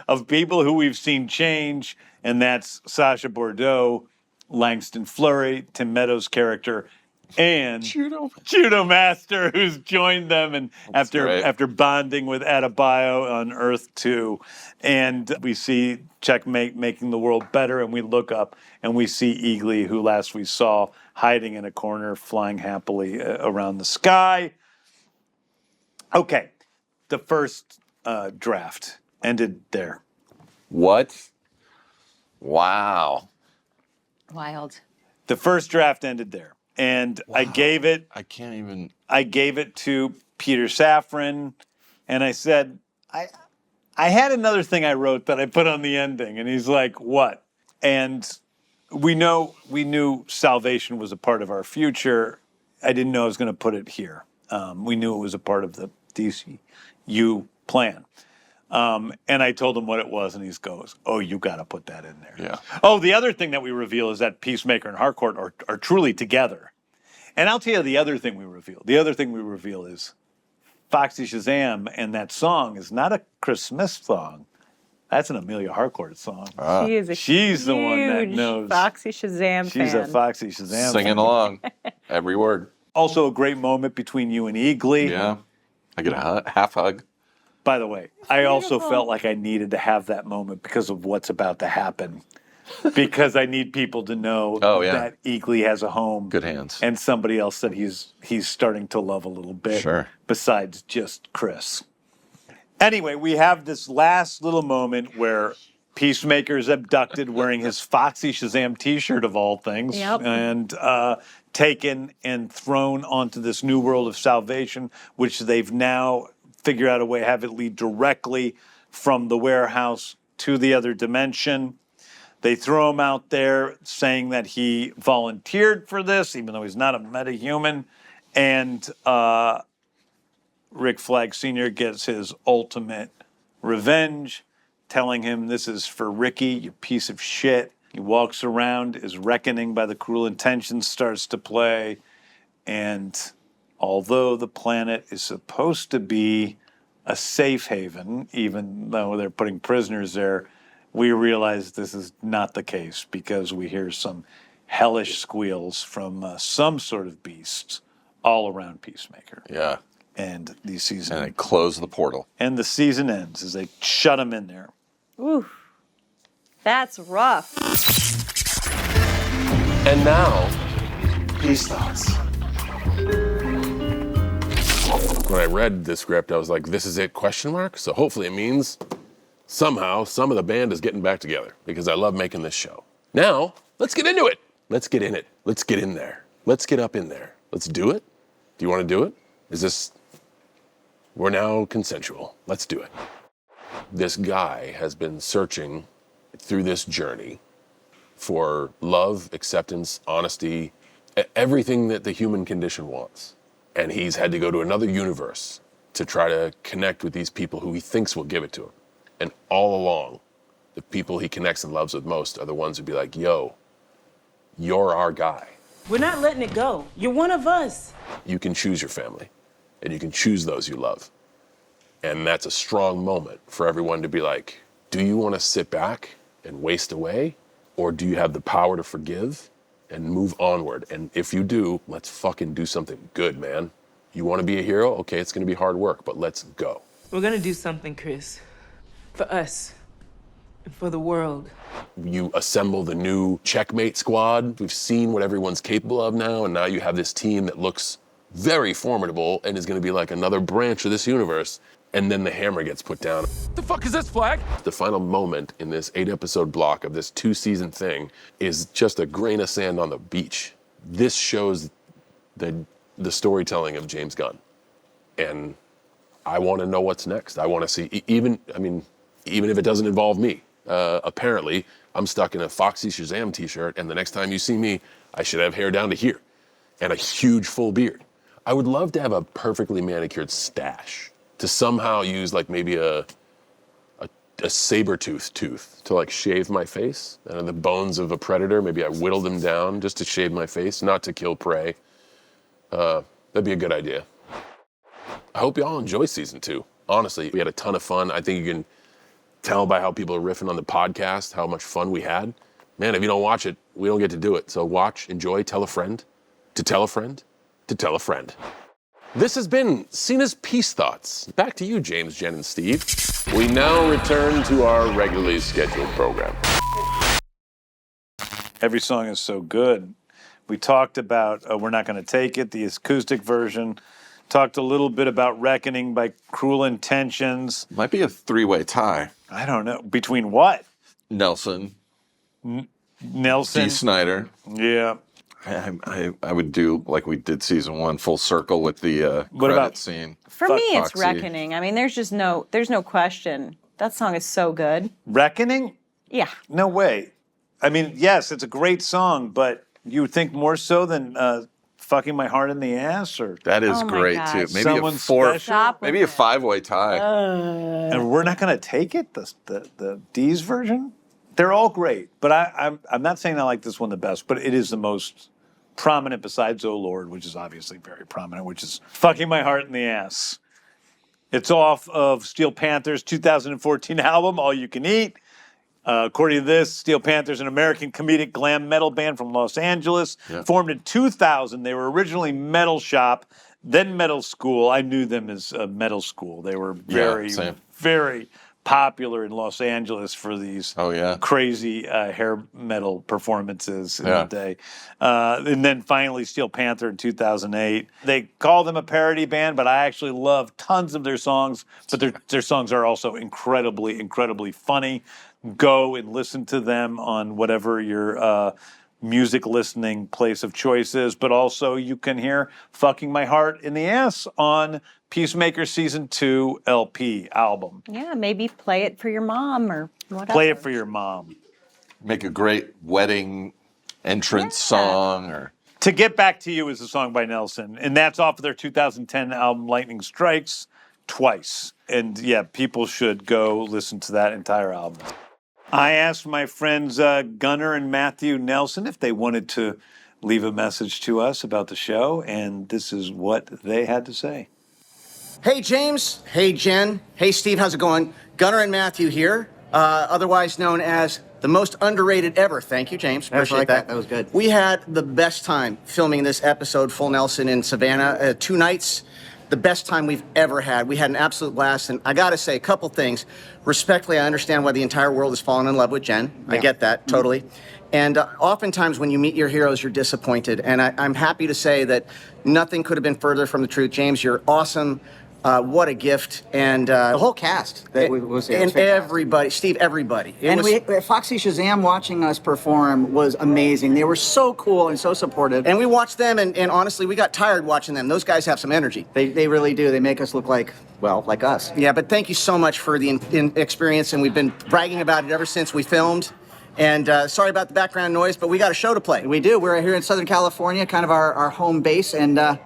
of people who we've seen change. And that's Sacha Bordeaux, Langston Fleury, Tim Meadows' character, and Judo Master, who's joined them and after bonding with Adebayo on Earth 2. And we see Checkmate making the world better, and we look up and we see Eagly, who last we saw hiding in a corner, flying happily around the sky. Okay, the first draft ended there. What? Wow. Wild. The first draft ended there. and Wow. I gave it to Peter Safran, and I said, I had another thing I wrote that I put on the ending, and he's like, what? And we knew salvation was a part of our future. I didn't know I was going to put it here. We knew it was a part of the DCU plan. And I told him what it was, and he goes, oh, you got to put that in there. Yeah. Oh, the other thing that we reveal is that Peacemaker and Harcourt are truly together. And I'll tell you the other thing we reveal. The other thing we reveal is Foxy Shazam, and that song is not a Chris Smith song. That's an Emilia Harcourt song. She is a She's the one that huge knows. Foxy Shazam fan. She's a Foxy Shazam Singing fan. along, every word. Also a great moment between you and Eagly. Yeah. I get a half hug. By the way, I also felt like I needed to have that moment because of what's about to happen. Because I need people to know that Eagly has a home. Good hands. And somebody else that he's starting to love a little bit. Sure. Besides just Chris. Anyway, we have this last little moment where Peacemaker is abducted wearing his Foxy Shazam t-shirt of all things. Yep. And taken and thrown onto this new world of salvation, which they've now figured out a way to have it lead directly from the warehouse to the other dimension. They throw him out there saying that he volunteered for this, even though he's not a metahuman. And Rick Flag Sr. gets his ultimate revenge, telling him this is for Ricky, you piece of shit. He walks around, his reckoning by the cruel intentions starts to play. And although the planet is supposed to be a safe haven, even though they're putting prisoners there, we realize this is not the case because we hear some hellish squeals from some sort of beasts all around Peacemaker. Yeah. And the season. And they close the portal. And the season ends as they shut him in there. Ooh, that's rough. And now, Peace Thoughts. When I read the script, I was like, this is it, ? So hopefully it means somehow some of the band is getting back together because I love making this show. Now, let's get into it. Let's get in it. Let's get in there. Let's get up in there. Let's do it. Do you want to do it? We're now consensual. Let's do it. This guy has been searching through this journey for love, acceptance, honesty, everything that the human condition wants. And he's had to go to another universe to try to connect with these people who he thinks will give it to him. And all along, the people he connects and loves with most are the ones who be like, yo, you're our guy. We're not letting it go. You're one of us. You can choose your family, and you can choose those you love. And that's a strong moment for everyone to be like, do you want to sit back and waste away? Or do you have the power to forgive and move onward? And if you do, let's fucking do something good, man. You want to be a hero? Okay, it's going to be hard work, but let's go. We're gonna do something, Chris. For us. And for the world. You assemble the new checkmate squad. We've seen what everyone's capable of now, and now you have this team that looks very formidable and is going to be like another branch of this universe. And then the hammer gets put down. The fuck is this, Flag? The final moment in this 8-episode block of this 2-season thing is just a grain of sand on the beach. This shows the storytelling of James Gunn. And I want to know what's next. I want to see, even if it doesn't involve me. Apparently, I'm stuck in a Foxy Shazam t-shirt, and the next time you see me, I should have hair down to here and a huge full beard. I would love to have a perfectly manicured stash, to somehow use like maybe a saber-toothed tooth to like shave my face. And the bones of a predator, maybe I whittle them down just to shave my face, not to kill prey. That'd be a good idea. I hope y'all enjoy season 2. Honestly, we had a ton of fun. I think you can tell by how people are riffing on the podcast how much fun we had. Man, if you don't watch it, we don't get to do it. So watch, enjoy, tell a friend, to tell a friend, to tell a friend. This has been Cena's Peace Thoughts. Back to you, James, Jen, and Steve. We now return to our regularly scheduled program. Every song is so good. We talked about We're Not Gonna Take It, the acoustic version. Talked a little bit about Reckoning by Cruel Intentions. Might be a 3-way tie. I don't know. Between what? Nelson, Nelson. Dee Snider. Yeah. I would do like we did season 1, full circle with the What credit about- scene. For me, it's Foxy. Reckoning. I mean, there's no question. That song is so good. Reckoning? Yeah. No way. I mean, yes, it's a great song, but you would think more so than Fucking My Heart in the Ass? Or That is Oh my great gosh. too. Maybe Someone a 4, special? Stop with maybe a it. 5-way tie. And we're not going to take it, the D's version? They're all great, but I'm not saying I like this one the best, but it is the most prominent besides Oh Lord, which is obviously very prominent, which is Fucking My Heart in the Ass. It's off of Steel Panther's 2014 album, All You Can Eat. According to this, Steel Panther's an American comedic glam metal band from Los Angeles. Yeah. Formed in 2000. They were originally Metal Shop, then Metal School. I knew them as Metal School. They were very, same. very popular in Los Angeles for these Oh, yeah. crazy hair metal performances in Yeah. the day. And then finally Steel Panther in 2008. They call them a parody band, but I actually love tons of their songs, but their songs are also incredibly, incredibly funny. Go and listen to them on whatever your music listening place of choice is, but also you can hear Fucking My Heart in the Ass on Peacemaker Season 2 LP album. Yeah, maybe play it for your mom or whatever. Play it for your mom. Make a great wedding entrance song or To Get Back to You is a song by Nelson, and that's off of their 2010 album Lightning Strikes Twice. And yeah, people should go listen to that entire album. I asked my friends Gunnar and Matthew Nelson if they wanted to leave a message to us about the show, and this is what they had to say. Hey, James. Hey, Jen. Hey, Steve. How's it going? Gunnar and Matthew here, otherwise known as the most underrated ever. Thank you, James. Appreciate that. That was good. We had the best time filming this episode, Full Nelson in Savannah, 2 nights. The best time we've ever had. We had an absolute blast, and I gotta say a couple things. Respectfully, I understand why the entire world has fallen in love with Jen. I get that, totally. And oftentimes when you meet your heroes, you're disappointed. And I'm happy to say that nothing could have been further from the truth. James, you're awesome. What a gift. And The whole cast that was there was and fantastic. everybody, Steve, everybody. It And was, Foxy Shazam watching us perform was amazing. They were so cool and so supportive. and we watched them, and honestly, we got tired watching them. Those guys have some energy. They really do. They make us look like us. Yeah, but thank you so much for the experience, and we've been bragging about it ever since we filmed. And sorry about the background noise, but we got a show to play. We do. We're here in Southern California, kind of our home base, and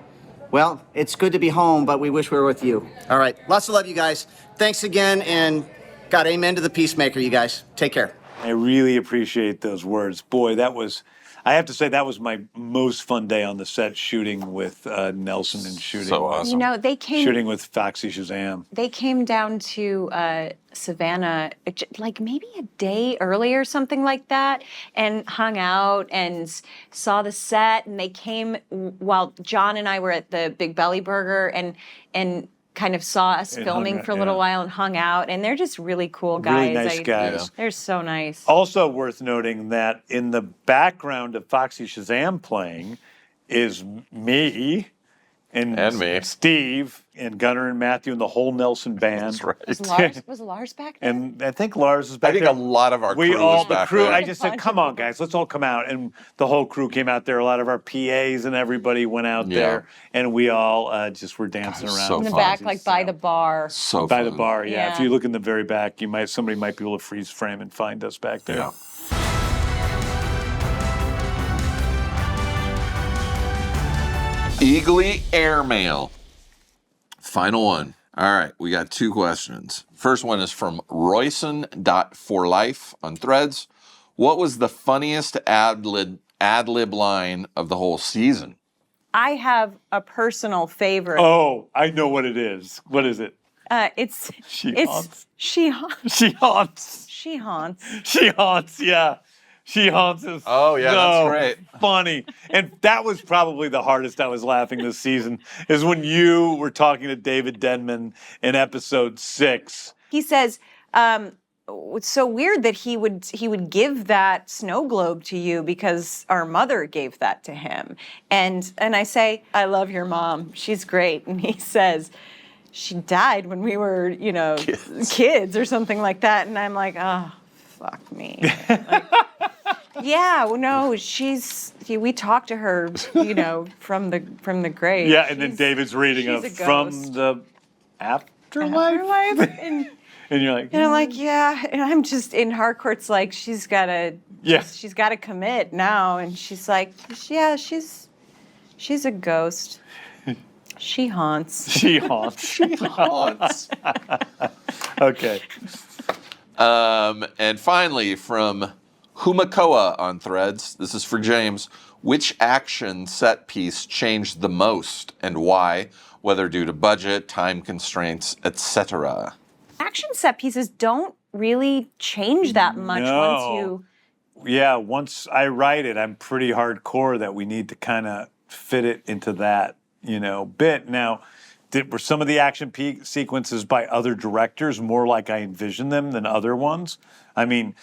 well, it's good to be home, but we wish we were with you. All right, lots of love, you guys. Thanks again, and God, amen to the Peacemaker, you guys. Take care. I really appreciate those words. Boy, I have to say that was my most fun day on the set, shooting with Nelson and shooting so awesome. You know, they came shooting with Foxy Shazam. they came down to Savannah like maybe a day early or something like that, and hung out and saw the set. And they came while John and I were at the Big Belly Burger and kind of saw us And filming hung out, for a little yeah. while and hung out. And they're just really cool guys. Really nice guys. They're so nice. Also worth noting that in the background of Foxy Shazam playing is me and me. Steve and Gunnar and Matthew and the whole Nelson band. That's right. Was Lars back there? And I think Lars is back I think there. a lot of our We crew all, was the back crew, there. I just said, come on, guys, let's all come out. And the whole crew came out there. A lot of our PAs and everybody went out Yeah. there. And we all just were dancing God, around. so in the fun. back, like by the bar. So By fun. the bar, yeah. If Yeah. you look in the very back, somebody might be able to freeze frame and find us back there. Yeah. Eagly Airmail. Final one. All right, we got 2 questions. First one is from Royson.forlife on Threads. What was the funniest ad-lib line of the whole season? I have a personal favorite. Oh, I know what it is. What is it? It's She it's haunts. she haunts. She haunts. She haunts. She haunts, yeah. She haunts is Oh, yeah, that's great. funny. And that was probably the hardest I was laughing this season, is when you were talking to David Denman in episode 6. He says, it's so weird that he would give that snow globe to you because our mother gave that to him. And I say, I love your mom. She's great. And he says, she died when we were, kids or something like that. And I'm like, oh, fuck me. Yeah, well, no, we talked to her, from the grave. Yeah, and then David's reading she's a from ghost. the afterlife. And And you're like, I'm like, yeah. And I'm just in Harcourt's like, she's gotta commit now. And she's like, yeah, she's a ghost. She haunts. She haunts. She haunts. Okay. And finally, from Humakoa on Threads, this is for James. Which action set piece changed the most and why, whether due to budget, time constraints, etc.? Action set pieces don't really change that much once Yeah, once I write it, I'm pretty hardcore that we need to kind of fit it into that, bit. Now, were some of the action sequences by other directors more like I envisioned them than other ones? I mean,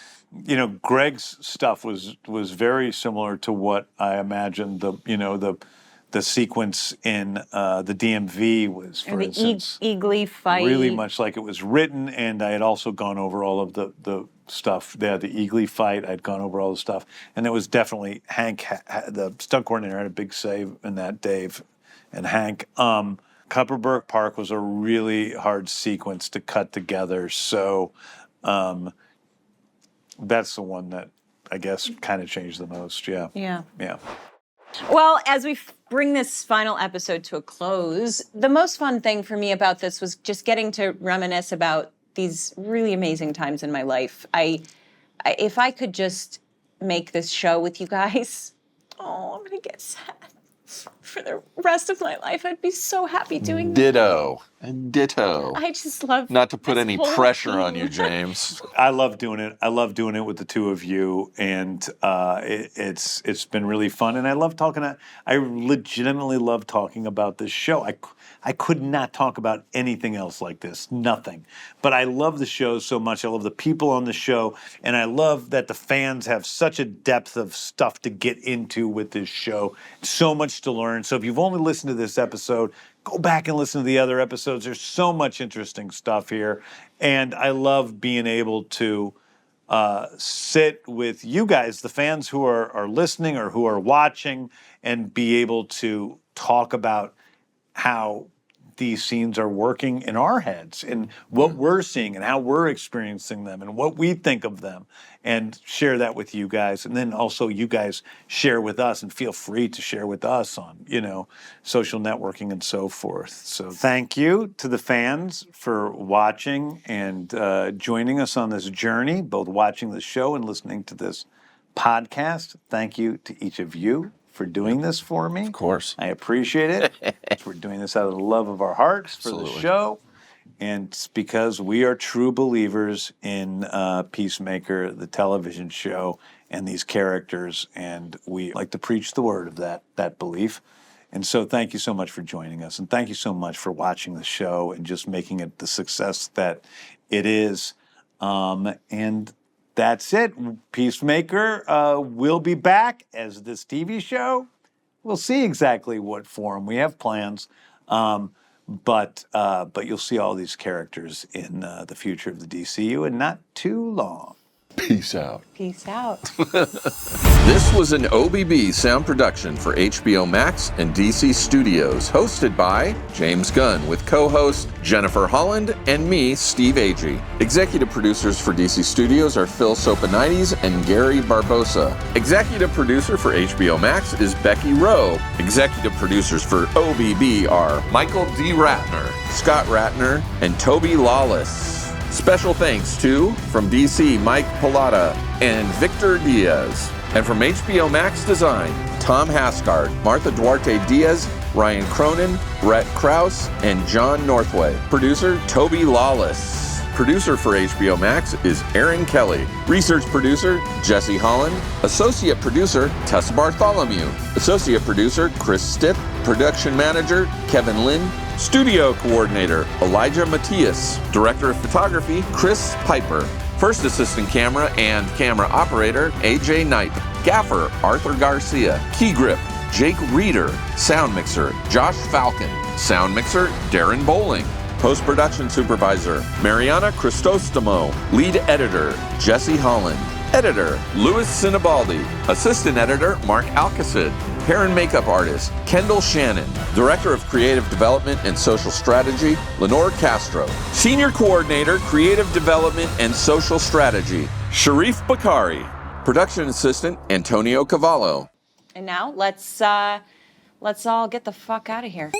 Greg's stuff was very similar to what I imagined the sequence in the DMV was, for instance. Eagly fight. Really much like it was written, and I had also gone over all of the stuff there, the Eagly fight. I'd gone over all the stuff, and it was definitely Hank, the stunt coordinator, had a big say in that, Dave and Hank. Kupperberg Park was a really hard sequence to cut together, so that's the one that I guess kind of changed the most. Yeah. Yeah. Yeah. Well, as we bring this final episode to a close, the most fun thing for me about this was just getting to reminisce about these really amazing times in my life. If I could just make this show with you guys, I'm gonna get sad. For the rest of my life, I'd be so happy doing that. Ditto. I just love Not to put this any whole pressure team. on you, James. I love doing it. I love doing it with the two of you, and it's been really fun. And I love talking. I legitimately love talking about this show. I could not talk about anything else like this. Nothing. But I love the show so much. I love the people on the show, and I love that the fans have such a depth of stuff to get into with this show. So much to learn. So if you've only listened to this episode, go back and listen to the other episodes. There's so much interesting stuff here. And I love being able to sit with you guys, the fans who are listening or who are watching, and be able to talk about how these scenes are working in our heads and what we're seeing and how we're experiencing them and what we think of them, and share that with you guys. And then also you guys share with us, and feel free to share with us on, social networking and so forth. So thank you to the fans for watching and joining us on this journey, both watching the show and listening to this podcast. Thank you to each of you for doing this for me. Of course. I appreciate it. We're doing this out of the love of our hearts for the show. And it's because we are true believers in Peacemaker, the television show, and these characters. And we like to preach the word of that belief. And so thank you so much for joining us. And thank you so much for watching the show and just making it the success that it is. And that's it. Peacemaker will be back as this TV show. We'll see exactly what form. We have plans, but you'll see all these characters in the future of the DCU in not too long. Peace out. Peace out. This was an OBB sound production for HBO Max and DC Studios, hosted by James Gunn, with co-host Jennifer Holland and me, Steve Agee. Executive producers for DC Studios are Phil Sopanides and Gary Barbosa. Executive producer for HBO Max is Becky Rowe. Executive producers for OBB are Michael D. Ratner, Scott Ratner, and Toby Lawless. Special thanks to, from DC, Mike Pilata and Victor Diaz. And from HBO Max Design, Tom Haskard, Martha Duarte Diaz, Ryan Cronin, Brett Krause, and John Northway. Producer, Toby Lawless. Producer for HBO Max is Aaron Kelly. Research producer, Jesse Holland. Associate producer, Tessa Bartholomew. Associate producer, Chris Stitt. Production manager, Kevin Lynn. Studio coordinator, Elijah Matias. Director of photography, Chris Piper. First assistant camera and camera operator, AJ Knight. Gaffer, Arthur Garcia. Key grip, Jake Reeder. Sound mixer, Josh Falcon. Sound mixer, Darren Bowling. Post-production supervisor, Mariana Cristostomo. Lead editor, Jesse Holland. Editor, Louis Sinibaldi. Assistant Editor, Mark Alcacid. Hair and makeup artist, Kendall Shannon. Director of Creative Development and Social Strategy, Lenore Castro. Senior Coordinator, Creative Development and Social Strategy, Sharif Bakari. Production Assistant, Antonio Cavallo. And now let's all get the fuck out of here.